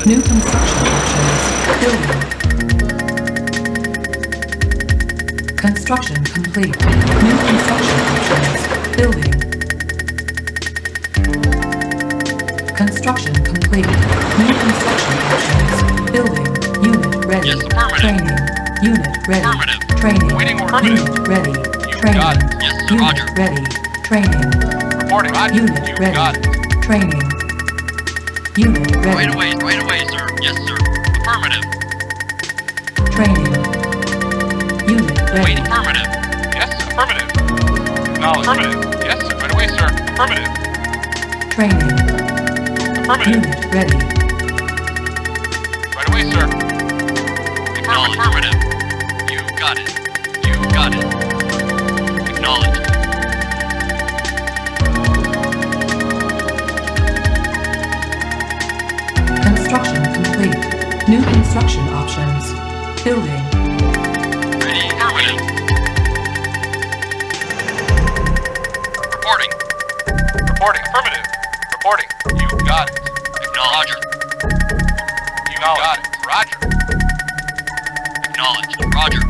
New construction options. Building. Construction complete. New construction options. Building. Construction complete. New construction options. Building. Unit ready. Yes, affirmative. Training. Unit ready. Affirmative. Training. Waiting order. Unit ready. You Training. got it. Yes, sir. Unit Roger. ready. Training. Reporting. Roger. Unit You ready. got it. Training. Unit ready. Right away, sir. Yes, sir. Affirmative. Training. Unit ready. Waiting. Affirmative. Yes, affirmative. Acknowledge. Affirmative. Yes, right away, sir. Affirmative. Training. Affirmative. Unit ready. Right away, sir. Acknowledge. Affirmative. You got it. You got it. Acknowledge. Construction complete. New construction options. Building. Ready. Affirmative. Reporting. Reporting. Affirmative. Reporting. You got it. Acknowledge. You got it. Roger. Acknowledge. Roger.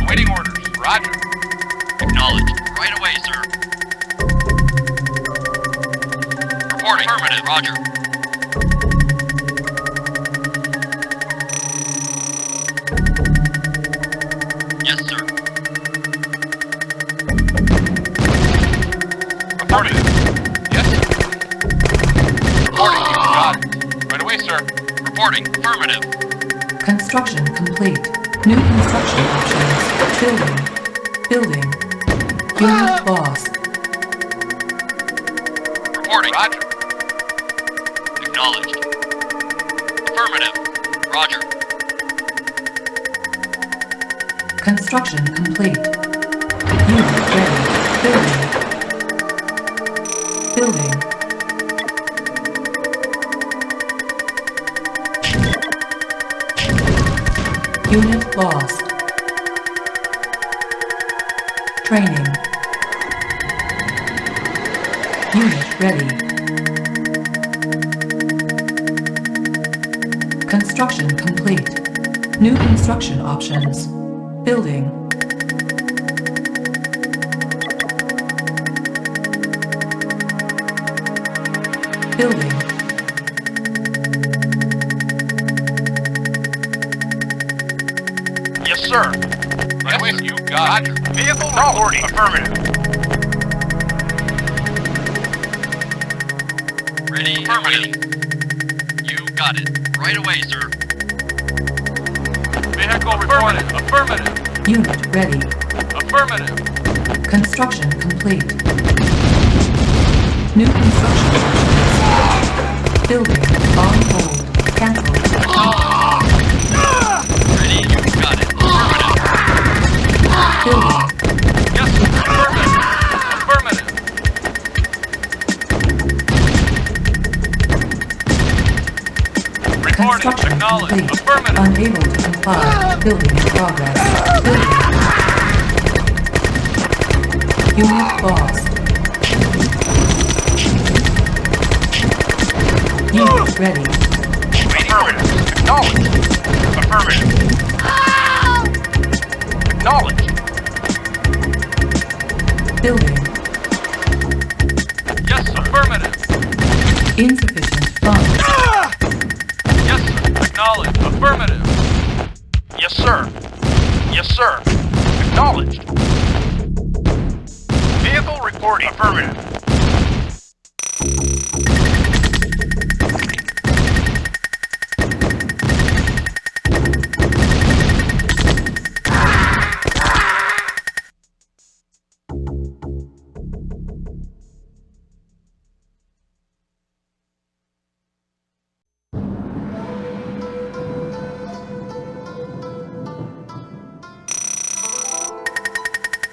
Awaiting orders. Roger. Acknowledge. Right away, sir. Reporting. Affirmative. Roger. Yes, sir. Affirmative. Yes, sir. Reporting. You got it. Right away, sir. Reporting. Affirmative. Construction complete. New construction options. Building. Building. Unit lost. Reporting. Roger. Acknowledged. Affirmative. Roger. Construction complete. Unit ready. Building. Building. Unit lost. Training. Unit ready. Construction complete. New construction options. Building. Building. Yes, sir. Right away, you got it. Vehicle reporting. Affirmative. Ready. Affirmative. You got it. Right away, sir. Vehicle reporting. Affirmative. Unit ready. Affirmative. Construction complete. New construction options. Building. On hold. Cancel. Ready. You got it. Affirmative. Building. Yes, affirmative. Affirmative. Reporting. Construction Acknowledge. complete. Affirmative. Unable to comply. Building in progress. Building. Unit lost. Unit ready. Affirmative. Acknowledge. Affirmative. Acknowledge. Building. Yes, affirmative. Insufficient funds. Yes, sir. Acknowledge. Affirmative. Yes, sir. Yes, sir. Acknowledged. Vehicle reporting. Affirmative.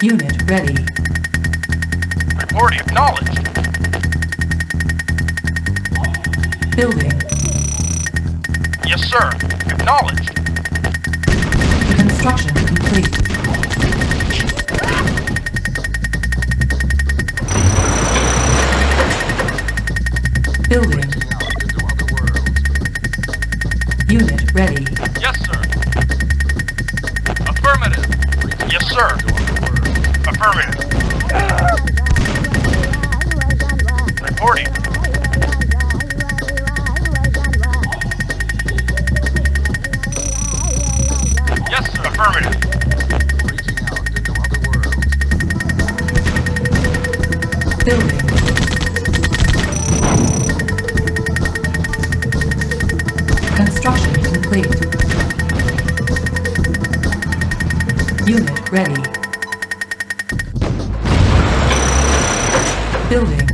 Unit ready. Reporting. Acknowledged. Building. Yes, sir. Acknowledged. Construction complete. Building. ready. Yes, sir. Affirmative. Yes, sir. Affirmative. Reporting. Yes, sir. Affirmative. Building. Construction complete. Unit ready. Building.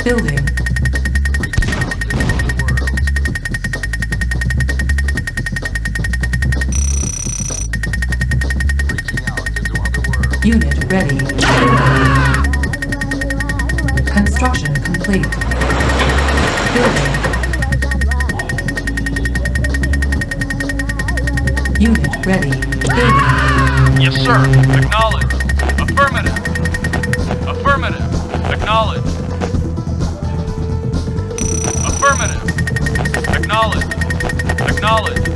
Building. Unit ready. Construction complete. Building. Unit ready. Building. Yes, sir. Acknowledge. Affirmative. Affirmative. Acknowledge. Affirmative. Acknowledge. Acknowledge.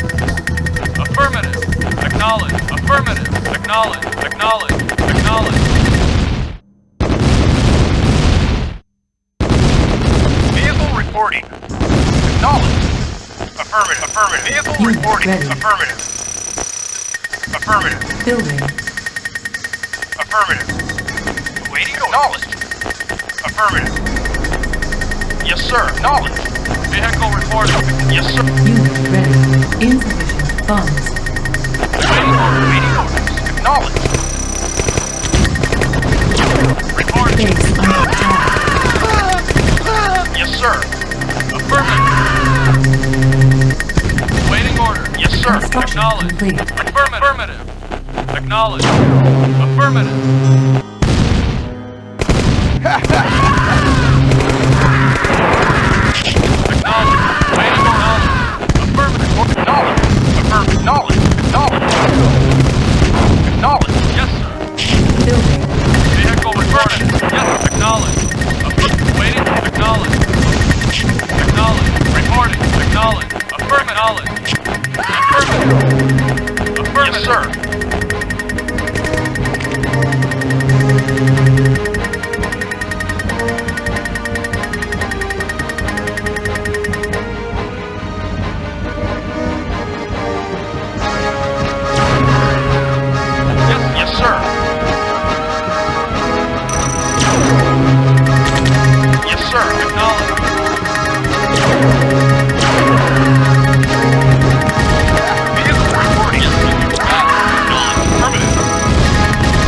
Affirmative. Acknowledge. Affirmative. Acknowledge. Acknowledge. Acknowledge. Vehicle reporting. Acknowledge. Affirmative. Affirmative. Vehicle Unit reporting. ready. Affirmative. Affirmative. Building. Affirmative. Waiting. Acknowledge. Affirmative. Yes, sir. Acknowledge. Vehicle reporting. Yes, sir. Unit ready. Insufficient funds. Waiting orders. Waiting orders. Acknowledge. Reporting. Base under attack. Yes, sir. Affirmative. Waiting order. Yes, sir. Construction Acknowledge. complete. Affirmative. Acknowledge. Affirmative. Acknowledge. Waiting order. Affirmative. Acknowledge. Affirmative. Acknowledge. Acknowledge. Acknowledge. Yes, sir. Building. Vehicle reported. Yes, acknowledge. Waiting. Acknowledge. Acknowledge. Reporting. Acknowledge. Affirmative. Affirmative. Affirmative. Yes, sir. Yes, yes, sir. Yes, sir. Acknowledge. Vehicle reporting. Yes, sir. Affirmative.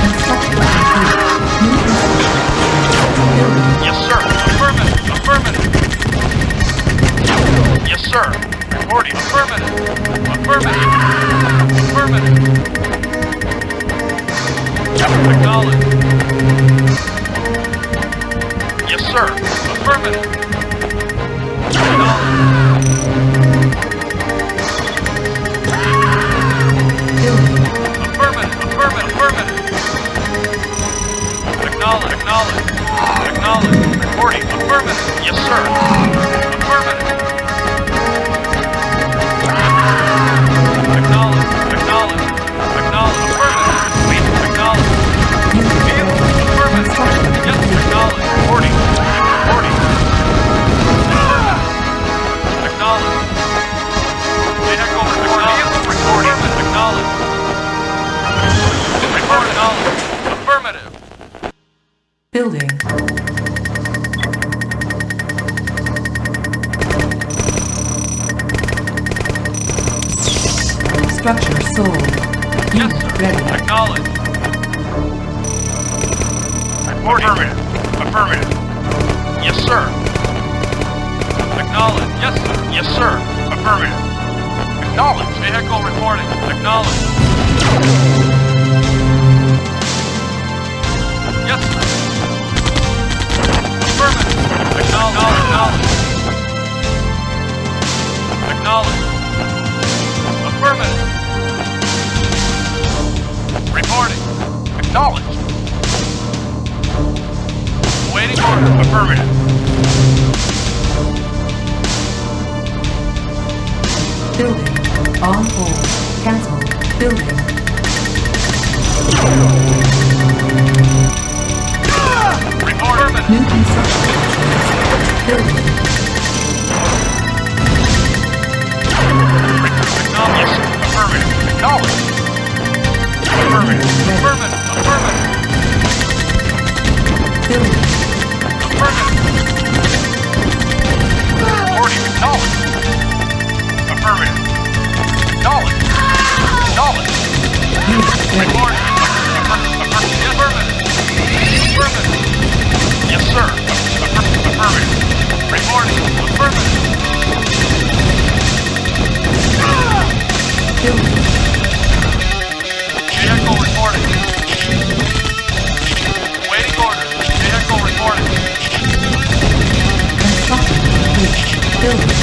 Construction complete. New construction. Building. Yes, sir. Affirmative. Affirmative. Yes, sir. Reporting. Affirmative. Affirmative. Affirmative. Acknowledge. Yes, sir. Affirmative. Acknowledge. Building. Affirmative. Affirmative. Affirmative. Acknowledge. Acknowledge. Acknowledge. Reporting. Affirmative. Yes, sir. Affirmative. Acknowledge. Acknowledge. Acknowledge. Affirmative. Wait. Acknowledge. Unit Vehicle. ready. Affirmative. Construction Yes. complete. Acknowledge. Reporting. Reporting. Affirmative. Acknowledge. Vehicle reporting. Vehicle reporting. Acknowledge. Report. Acknowledge. Affirmative. Building. Structure sold. Yes, Unit sir. ready. Acknowledge. Reporting. Affirmative. Affirmative. Yes, sir. Acknowledge. Yes, sir. Yes, sir. Affirmative. Acknowledge. Vehicle reporting. Acknowledge. Yes, sir. Affirmative. Acknowledge. Acknowledge. Affirmative. Reporting. Acknowledge. Waiting order. Affirmative. Building. Affirmative. Affirmative. Affirmative. Building. Affirmative. Reporting. Knowledge. Affirmative. Knowledge. Knowledge. Unit ready. Reporting. Affirmative. Affirmative. Yes, sir. Affirmative. Reporting. Affirmative. Building. Vehicle reporting. Waiting orders. Vehicle reporting. Construction complete. Building.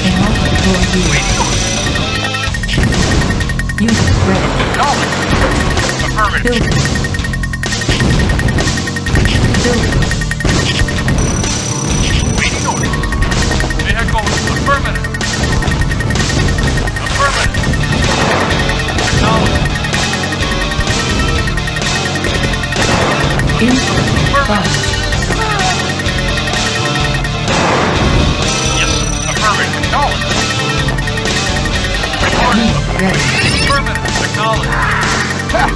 Inaugurator Waiting orders. Unit ready. Knowledge. Affirmative. Building. Building. Waiting orders. Vehicle affirmative. Affirmative. Acknowledge. Input. Fire. Yes. Affirmative. Acknowledge. Reporting. Unit ready. Affirmative. Acknowledge.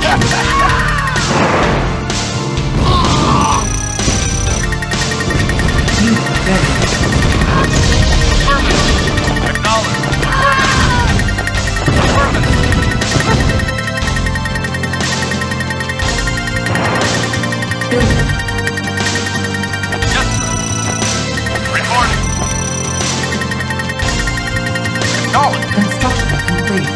Unit ready. Affirmative. Acknowledge. Affirmative. Building. Yes, sir. Reporting. Acknowledge. Construction complete.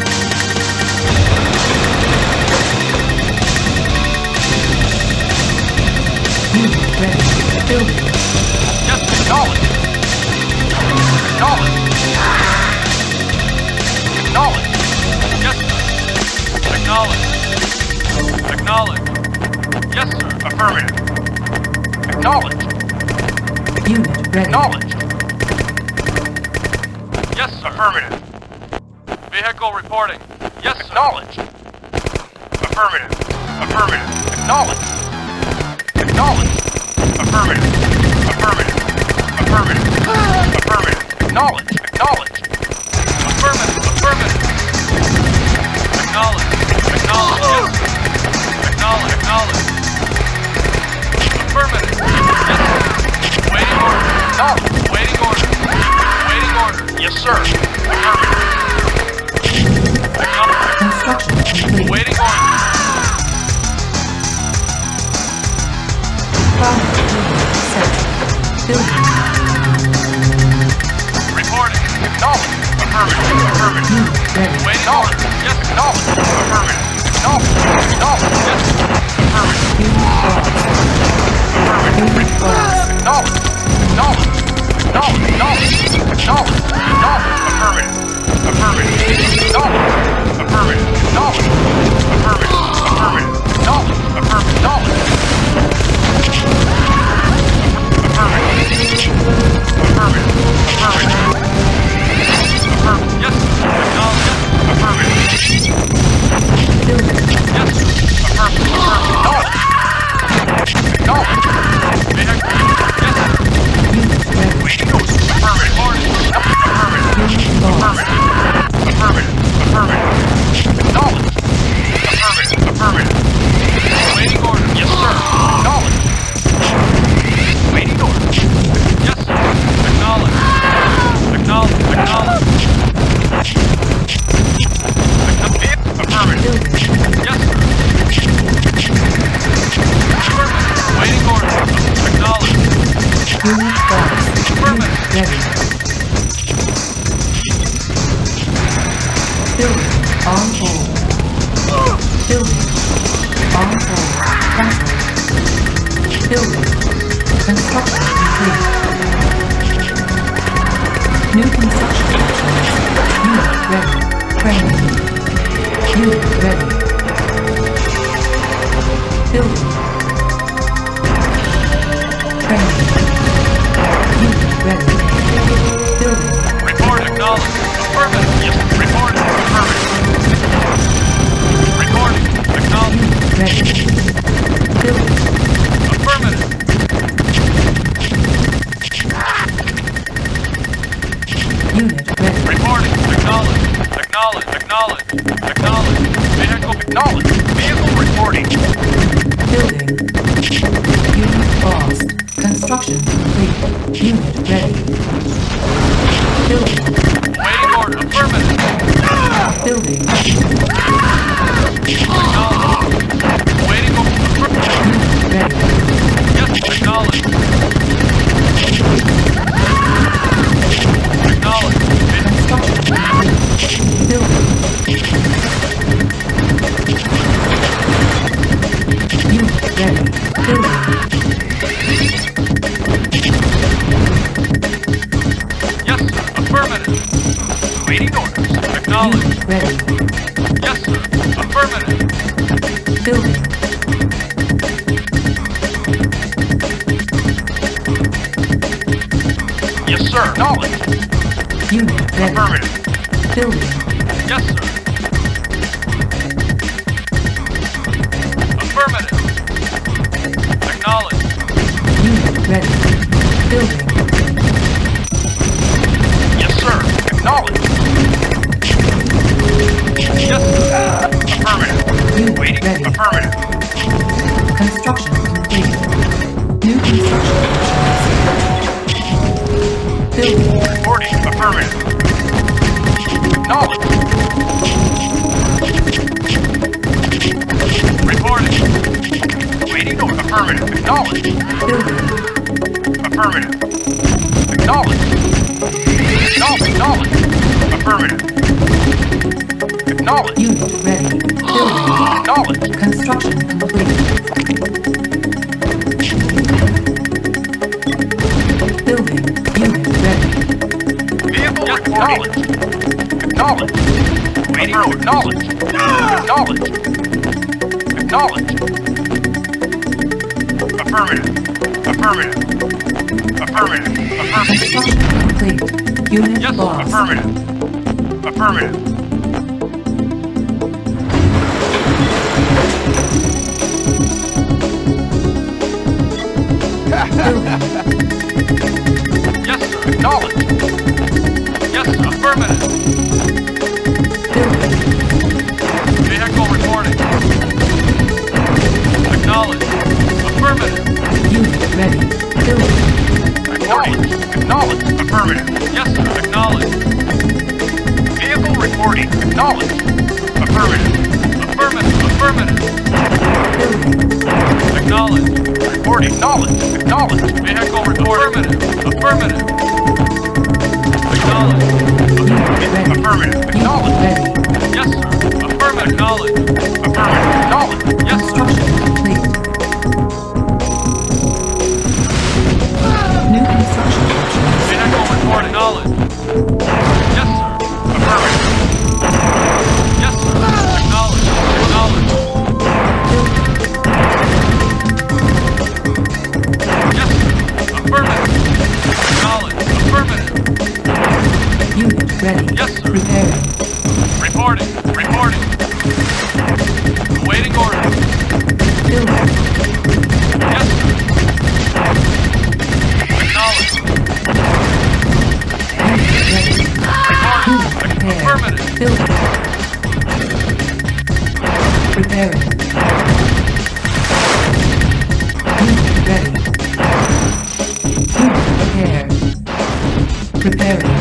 Unit ready. Building. Yes, acknowledge. Acknowledge. Acknowledge. Yes, sir. Acknowledge. Acknowledge. Yes, sir. Affirmative. Acknowledge. Unit ready. Acknowledge. Yes, sir. Affirmative. Vehicle reporting. Yes, sir. Acknowledge. Affirmative. Affirmative. Acknowledge. Acknowledge. Affirmative. Affirmative. Affirmative. Affirmative. Acknowledge. Acknowledge. Affirmative. Affirmative. Acknowledge. Acknowledge. Yes, sir. Acknowledge. Acknowledge. Affirmative. Yes, sir. Waiting order. Acknowledge. Waiting order. Waiting order. Yes, sir. Affirmative. Acknowledge. Construction complete. Waiting order. Fire unit set. Building. Reporting. Acknowledge. Affirmative. Affirmative. Unit ready. Waiting order. Yes, acknowledge. Affirmative. Acknowledge. Acknowledge. Yes. Affirmative. Unit lost. Affirmative. Unit lost. Acknowledge. Acknowledge. Acknowledge. Acknowledge. Acknowledge. Acknowledge. Affirmative. Affirmative. Acknowledge. Affirmative. Acknowledge. Affirmative. Affirmative. Acknowledge. Affirmative. Acknowledge. Affirmative. Affirmative. Affirmative. Yes. Acknowledge. Affirmative. Building. Yes. Affirmative. Affirmative. Acknowledge. Acknowledge. Vehicle. Yes. Unit ready. Waiting order. Affirmative. Affirmative. Unit lost. Affirmative. Affirmative. Acknowledge. Affirmative. Affirmative. Waiting order. Yes, sir. Acknowledge. Waiting order. Yes, sir. Acknowledge. Acknowledge. Acknowledge. Affirmative. Yes, sir. Affirmative. Waiting order. Acknowledge. Unit lost. Unit ready. Building. On hold. Building. On hold. Cancel. Building. Construction complete. New construction options. Unit ready. Training. Unit ready. Building. Training. Unit ready. Building. Report acknowledged. Affirmative. Yes. Report. Affirmative. Report. Acknowledged. Unit ready. Building. Affirmative. Unit ready. Reporting. Acknowledged. Acknowledged. Acknowledged. Acknowledged. Acknowledge. Vehicle reporting. Building. Unit lost. Construction complete. Unit ready. Building. Waiting order. Affirmative. Building. Acknowledge. Waiting order. Unit ready. Yes, acknowledge. Acknowledge. Construction complete. Building. Unit ready. Building. Yes, sir. Affirmative. Waiting orders. Acknowledge. Unit ready. Yes, sir. Affirmative. Building. Yes, sir. Acknowledge. Unit ready. Affirmative. Building. Yes, sir. Affirmative. Acknowledge. Unit ready. Building. Yes, sir. Acknowledge. Yes, sir. Affirmative. Unit Waiting. ready. Affirmative. Construction complete. New construction options. Building. Reporting. Affirmative. Acknowledge. Reporting. Waiting order. Affirmative. Acknowledge. Building. Affirmative. Acknowledge. Acknowledge. Affirmative. Acknowledge. Unit ready. Building. Acknowledge. Construction complete. Building. Unit ready. Vehicle reporting. Acknowledge. Waiting order. Acknowledge. Acknowledge. Acknowledge. Affirmative. Affirmative. Affirmative. Affirmative. Construction complete. Unit Yes, lost. affirmative. Affirmative. Building. Yes, sir. Acknowledge. Yes, sir. Affirmative. Building. Vehicle reporting. Acknowledge. Affirmative. Unit ready. Building. Acknowledge. Acknowledge. Affirmative. Yes, sir. Acknowledge. Vehicle reporting. Acknowledge. Affirmative. Affirmative. Affirmative. Building. Acknowledge. Reporting. Acknowledge. Acknowledge. Vehicle report. Affirmative. Affirmative. Acknowledge. Unit ready. Affirmative. Unit Acknowledge. ready. Yes, sir. Affirmative. Acknowledge. Affirmative. Acknowledge. Yes, sir. Construction complete. New construction options. Vehicle report. Acknowledge. Yes, sir. Affirmative. Yes, sir. Acknowledge. Acknowledge. Yes, sir. Affirmative. Acknowledge. Affirmative. Unit ready. Yes, sir. Repairing. Reporting. Reporting. Awaiting order. Building. Yes, sir. Acknowledge. Unit ready. Reporting. Unit prepared. Affirmative. Building. Repairing. Unit ready. Unit prepared. Preparing.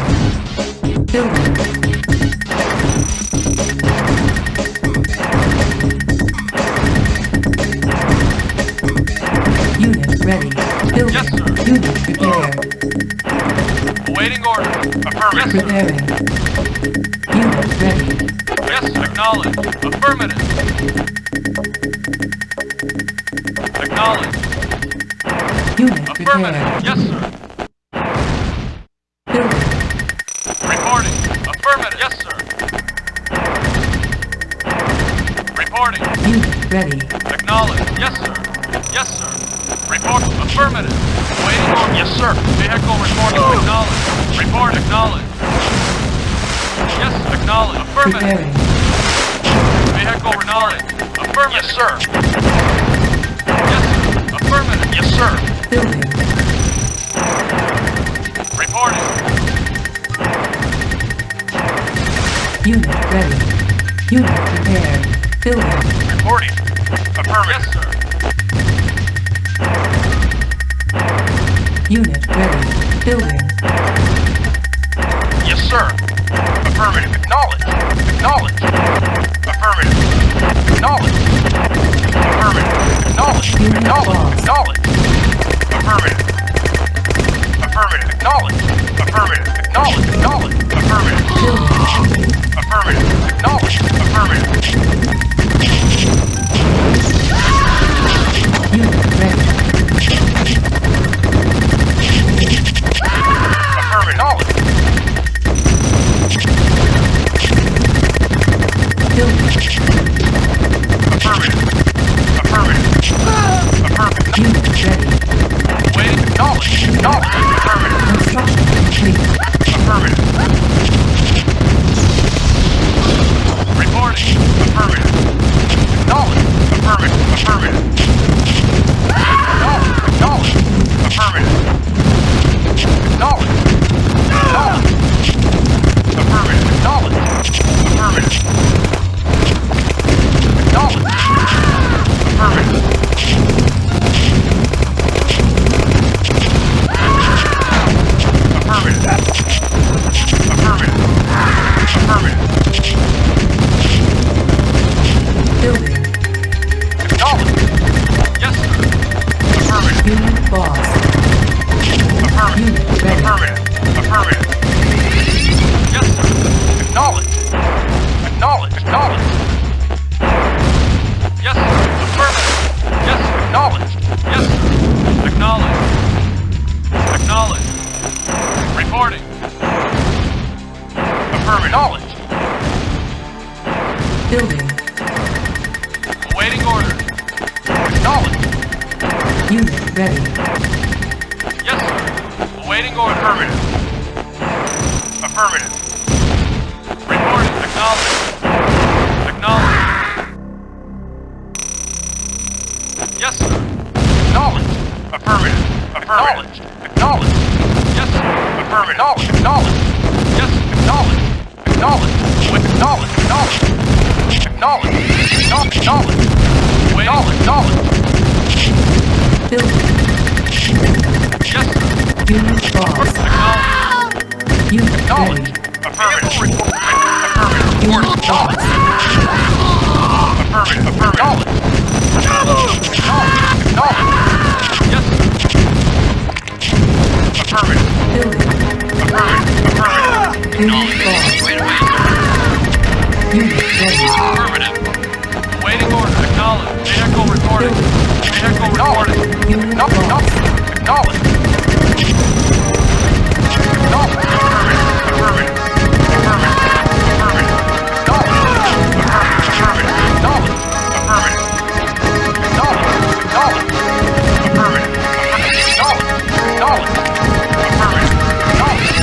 Building. Unit ready. Building. Yes, sir. Unit prepared. Awaiting order. Affirmative. Preparing. Unit ready. Yes, acknowledge. Affirmative. Acknowledge. Unit Affirmative. prepared. Yes, sir. Building. Reporting. Affirmative. Yes, sir. Reporting. Unit ready. Acknowledge. Yes, sir. Yes, sir. Report. Affirmative. Waiting on. Yes, sir. Vehicle reporting. Acknowledge. Report. Acknowledge. Yes, acknowledge. Affirmative. Preparing. Vehicle acknowledge. Affirmative. Yes, sir. Yes, sir. Affirmative. Yes, sir. Building. Reporting. Unit ready. Unit prepared. Building. Reporting. Affirmative. Yes, sir. Unit ready. Building. Yes, sir. Affirmative. Acknowledge. Acknowledge. Affirmative. Acknowledge. Affirmative. Acknowledge. Unit Acknowledge. lost. Acknowledge. Affirmative. Affirmative. Acknowledge. Affirmative. Acknowledge. Acknowledge. Affirmative. Building. Affirmative. Acknowledge. Affirmative. Unit ready. Affirmative. Knowledge. Building. Affirmative. Affirmative. Affirmative. Unit ready. Waiting. Knowledge. Knowledge. Affirmative. Construction complete. Affirmative. Reporting. Affirmative. Knowledge. Affirmative. Affirmative. Knowledge. Knowledge. Affirmative. Knowledge. Knowledge. Affirmative. Knowledge. Affirmative. Knowledge. Affirmative. Affirmative. Affirmative. Affirmative. Building. Acknowledge. Yes, sir. Affirmative. Unit boss. Affirmative. Unit ready. Affirmative. Affirmative. Yes, sir. Acknowledge. Acknowledge. Acknowledge. Yes, sir. Affirmative. Yes, sir. Acknowledge. Yes, sir. Acknowledge. Acknowledge. Reporting. Affirmative. Knowledge. Building. Awaiting order. Acknowledge. Unit ready. Yes, sir. Awaiting order. Affirmative. Affirmative. Reporting. Acknowledge. Acknowledge. Yes, sir. Acknowledge. Affirmative. Affirmative. Acknowledge. Yes, sir. Affirmative. Acknowledge. Acknowledge. Yes, sir. Acknowledge. Acknowledge. With acknowledge. Acknowledge. Acknowledge. Acknowledge. Acknowledge. Acknowledge. Acknowledge. Building. Yes, sir. Unit boss. Acknowledge. Unit Acknowledge. ready. Affirmative. Affirmative. Unit boss. Affirmative. Affirmative. Acknowledge. Acknowledge. Yes, sir. Affirmative. Building. Affirmative. Affirmative. Unit boss. Right away, sir. Unit ready. Affirmative. Waiting order. Acknowledge. Vehicle reporting. Vehicle reporting. Unit boss. Acknowledge. Acknowledge. Affirmative. Affirmative. Affirmative. Affirmative. Acknowledge. Affirmative. Acknowledge. Acknowledge. Affirmative. Acknowledge. Acknowledge. Affirmative. Acknowledge.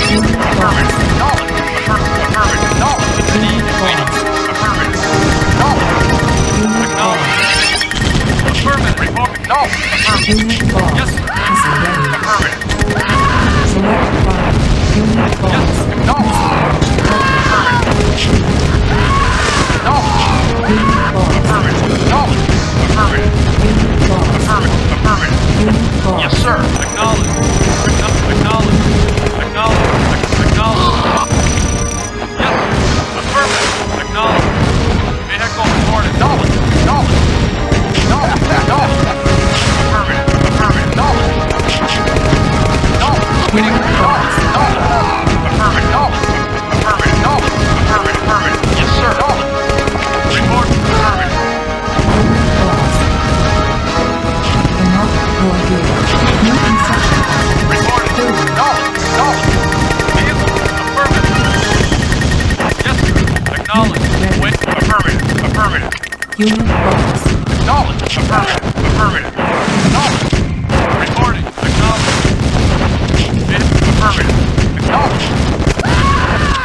Unit boss. Affirmative. Acknowledge. Affirmative. Acknowledge. Unit boss. Affirmative. Acknowledge. Unit boss. Affirmative. Report. Acknowledge. Affirmative. Unit boss. Yes, sir. Missile ready. Affirmative. Select fire. Unit boss. Yes, sir. Acknowledge. Unit boss. Affirmative. Acknowledge. Affirmative. Unit boss. Affirmative. Affirmative. Unit boss. Yes, sir. Acknowledge. Acknowledge. Acknowledge. Acknowledge. Yes, sir. Affirmative. Acknowledge. Vehicle reported. Acknowledge. Acknowledge. Acknowledge. Acknowledge. Affirmative. Affirmative. Acknowledge. Acknowledge. Waiting. Acknowledge. Acknowledge. Affirmative. Acknowledge. Affirmative. Acknowledge. Affirmative. Affirmative. Yes, sir. Acknowledge. Report. Affirmative. Unit boss. Cannot deploy here. New construction. Reporting. Building. Acknowledge. Acknowledge. Vehicle. Affirmative. Yes, sir. Acknowledge. Ready. Wait. Affirmative. Affirmative. Unit boss. Acknowledge. Affirmative. Affirmative. Acknowledge. Reporting. Acknowledge. Affirmative. Acknowledge.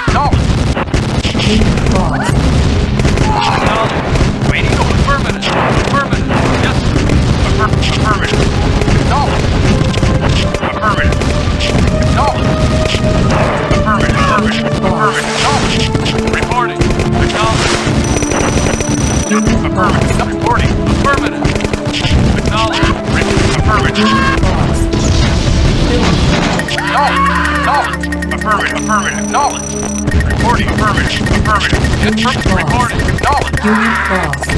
Acknowledge. Unit boss. Acknowledge. Waiting. Affirmative. Affirmative. Yes, sir. Affirmative. Acknowledge. Affirmative. Acknowledge. Affirmative. Affirmative. Affirmative. Acknowledge. Reporting. Acknowledge. Unit Acknowledge. Affirmative. Affirmative. Acknowledge. Reporting. Affirmative. Affirmative. Unit lost. Reporting. Acknowledge. Unit lost.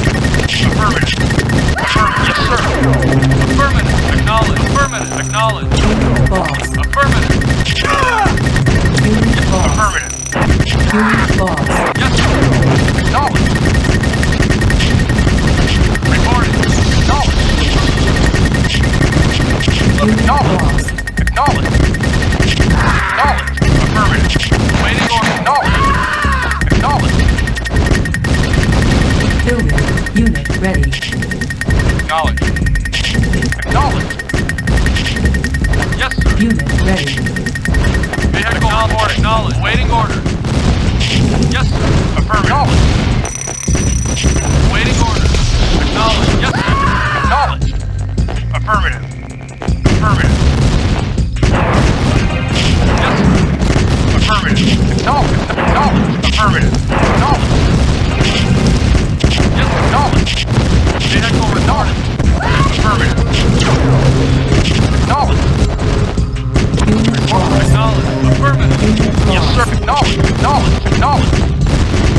Affirmative. Affirmative. Yes, sir. Affirmative. Acknowledge. Affirmative. Acknowledge. Unit lost. Affirmative. Unit lost. Affirmative. Unit lost. Yes, sir. Acknowledge. Reporting. Acknowledge. Unit Acknowledge. lost. Acknowledge. Acknowledge. Affirmative. Waiting order. Acknowledge. Acknowledge. Building. Unit ready. Acknowledge. Acknowledge. Yes, sir. Unit ready. Vehicle on board. Acknowledge. Waiting order. Yes, sir. Affirmative. Acknowledge. Waiting order. Acknowledge. Yes, sir. Acknowledge. Affirmative. Affirmative. Yes, sir. Affirmative. Acknowledge. Acknowledge. Affirmative. Acknowledge. Yes, acknowledge. Vehicle acknowledge. Affirmative. Acknowledge. Unit lost. Acknowledge. Affirmative. Unit Yes, sir. lost. Acknowledge. Acknowledge. Acknowledge.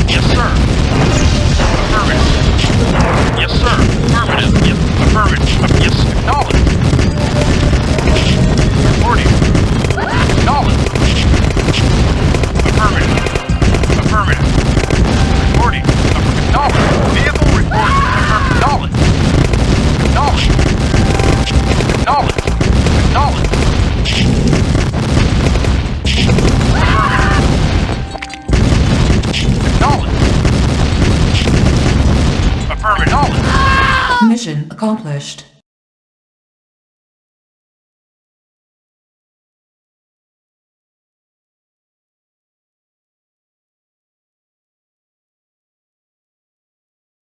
Yes, sir. Affirmative. Yes, sir. Affirmative. Yes. Affirmative. Yes. Acknowledge. Reporting. Acknowledge. Affirmative. Affirmative. Reporting. Acknowledge. Vehicle reporting. Acknowledge. Acknowledge. Acknowledge. Acknowledge. Affirmative. Affirmative. Mission accomplished.